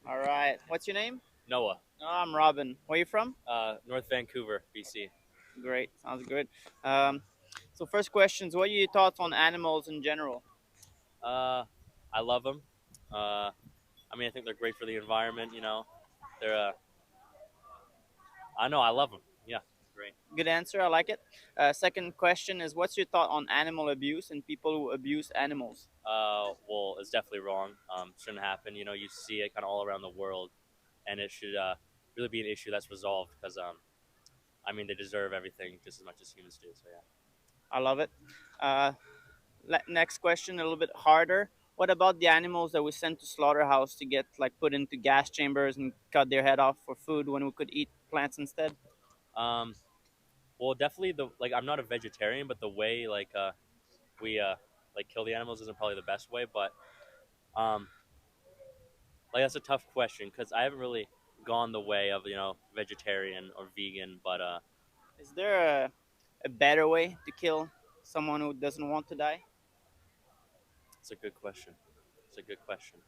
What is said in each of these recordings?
All right. What's your name? Noah, Oh, I'm Robin. Where you from? North Vancouver, BC. Great. Sounds good. Um, so first questions. What are your thoughts on animals in general? Uh, I love them. Uh, I think they're great for the environment. They're. I know I love them. Yeah, great. Good answer. I like it. Second question is, what's your thought on animal abuse and people who abuse animals? Well, it's definitely wrong. Shouldn't happen. You see it kind of all around the world, and it should really be an issue that's resolved because they deserve everything just as much as humans do. So yeah. I love it. Uh, Next question, a little bit harder. What about the animals that we send to slaughterhouse to get like put into gas chambers and cut their head off for food when we could eat plants instead? Um, well, definitely the like. I'm not a vegetarian, but the way we kill the animals isn't probably the best way. But um, that's a tough question because I haven't really gone the way of vegetarian or vegan, but Is there a better way to kill someone who doesn't want to die? it's a good question. It's a good question.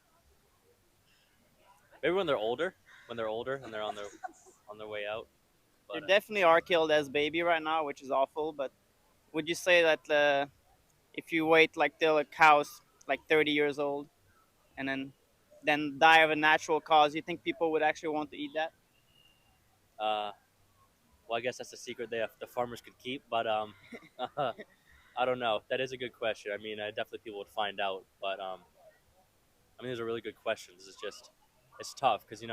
Maybe when they're older and they're on their way out. They But definitely are killed as baby right now, which is awful. But would you say that if you wait like till a cow's like 30 years old and then die of a natural cause, you think people would actually want to eat that? uh, well, I guess that's a secret the farmers could keep. But I don't know. That is a good question. Definitely people would find out. But those are really good questions. It's tough because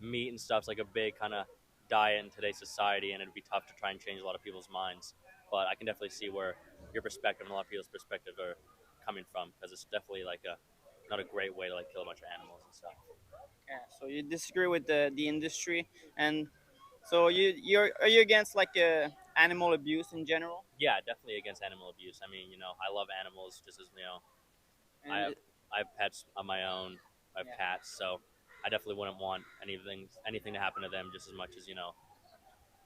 meat and stuff's like a big kind of diet in today's society, and it'd be tough to try and change a lot of people's minds. But I can definitely see where your perspective and a lot of people's perspective are coming from because it's definitely like a not a great way to like kill a bunch of animals and stuff. Yeah. So you disagree with the industry, and so are you against like animal abuse in general? Yeah, definitely against animal abuse. I love animals just as I And have I have pets on my own. I have yeah. cats, so I definitely wouldn't want anything to happen to them just as much as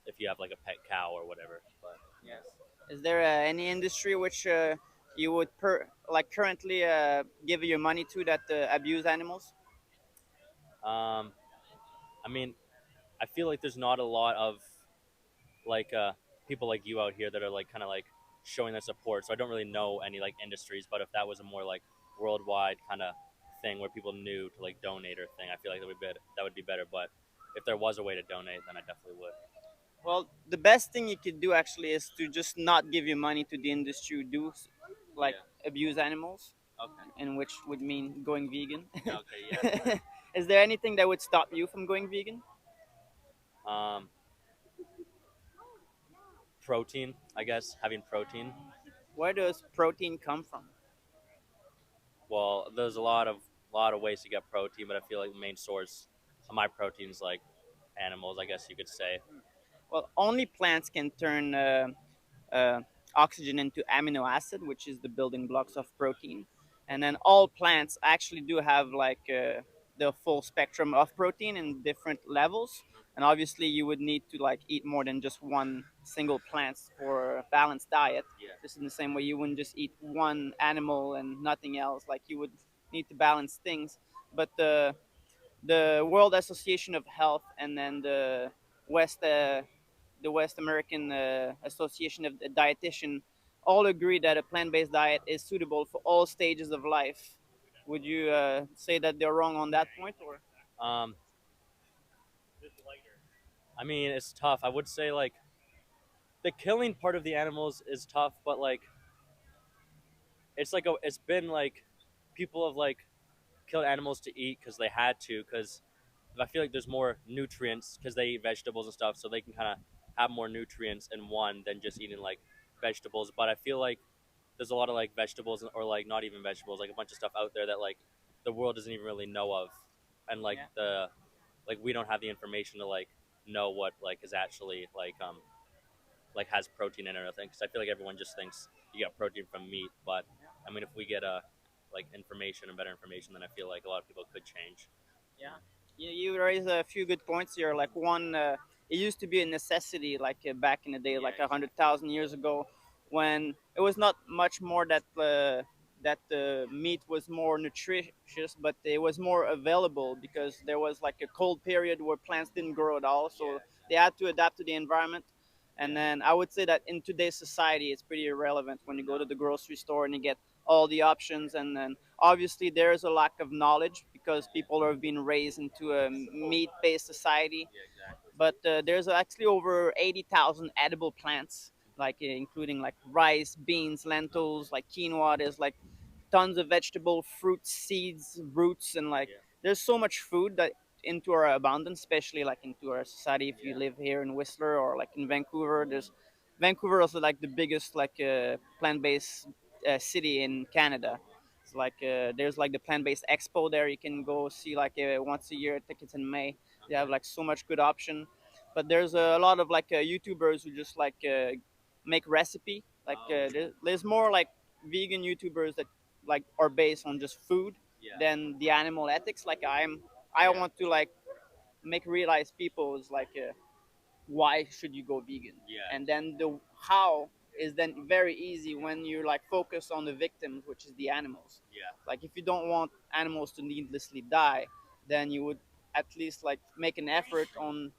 if you have like a pet cow or whatever. But Yes. Is there any industry which you would like currently give your money to that abuse animals? um, I mean, I feel like there's not a lot of like people like you out here that are like kind of like showing their support. So I don't really know any like industries, but if that was a more like worldwide kind of thing where people knew to like donate or thing, I feel like that would be better. But if there was a way to donate, then I definitely would. Well, the best thing you could do actually is to just not give your money to the industry who do like Yeah. abuse animals, Okay. and which would mean going vegan. Okay. Yeah. Is there anything that would stop you from going vegan? Um, protein, I guess having protein. Where does protein come from? Well, there's a lot of ways to get protein, but I feel like the main source of my protein is like animals, I guess you could say. Well, only plants can turn uh, oxygen into amino acid, which is the building blocks of protein. And then all plants actually do have like the full spectrum of protein in different levels. And obviously, you would need to like eat more than just one single plant for a balanced diet. Yeah. Just in the same way, you wouldn't just eat one animal and nothing else. Like you would need to balance things. But the World Association of Health and then West uh, the West American Association of the Dietitian all agree that a plant-based diet is suitable for all stages of life. Would you say that they're wrong on that point, or? Um, it's tough. I would say like the killing part of the animals is tough, but like it's been like people have like killed animals to eat because they had to because I feel like there's more nutrients because they eat vegetables and stuff, so they can kind of have more nutrients in one than just eating like vegetables. But I feel like there's a lot of like vegetables or like not even vegetables, like a bunch of stuff out there that like the world doesn't even really know of, and like Yeah. the like we don't have the information to like know what like is actually like has protein in it or anything. Because I feel like everyone just thinks you get protein from meat, but if we get like information and better information, then I feel like a lot of people could change. Yeah. You raise a few good points here. Like one, it used to be a necessity, like back in the day, Yeah, like exactly. 100,000 years ago, when it was not much more that. that the meat was more nutritious, but it was more available because there was like a cold period where plants didn't grow at all, so they had to adapt to the environment. And Yeah. then I would say that in today's society, it's pretty irrelevant when you go to the grocery store and you get all the options. And then obviously there's a lack of knowledge because people are being raised into a meat-based society. Yeah, exactly. But there's actually over 80,000 edible plants, like including like rice, beans, lentils, like quinoa. There's like tons of vegetable, fruits, seeds, roots, and like Yeah. there's so much food that into our abundance, especially like into our society. If you Yeah. live here in Whistler or like in Vancouver, there's Vancouver also like the biggest like plant-based city in Canada. It's like there's like the plant-based expo there. You can go see like once a year. I think it's in May. They have Okay. like so much good option. But there's a lot of like YouTubers who just like make recipe. Like Oh, okay. there's more like vegan YouTubers that like are based on just food Yeah. than the animal ethics. Like I Yeah. want to like make realize people is like why should you go vegan, Yeah. and then the how is then very easy when you like focus on the victims, which is the animals. Yeah. Like if you don't want animals to needlessly die, then you would at least like make an effort on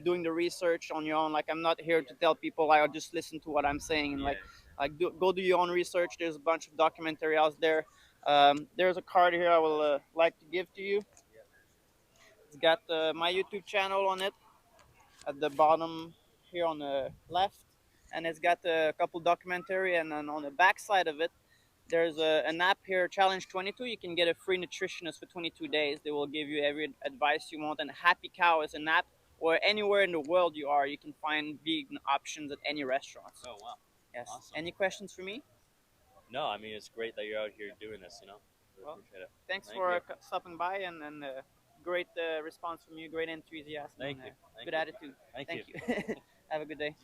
doing the research on your own. Like I'm not here to tell people like, just listen to what I'm saying and Yeah. go do your own research. There's a bunch of documentary out there. There's a card here I will like to give to you. It's got my YouTube channel on it at the bottom here on the left, and it's got a couple documentary. And then on the back side of it, there's an app here, Challenge 22. You can get a free nutritionist for 22 days. They will give you every advice you want. And Happy Cow is an app where anywhere in the world you are, you can find vegan options at any restaurant. Oh wow. Yes. Awesome. Any questions for me? No, I mean it's great that you're out here doing this. Really Well, appreciate it. thanks Thank for you. stopping by, and great response from you. Great enthusiasm Thank and you. Thank good you. attitude. Thank you. Thank you. Have a good day.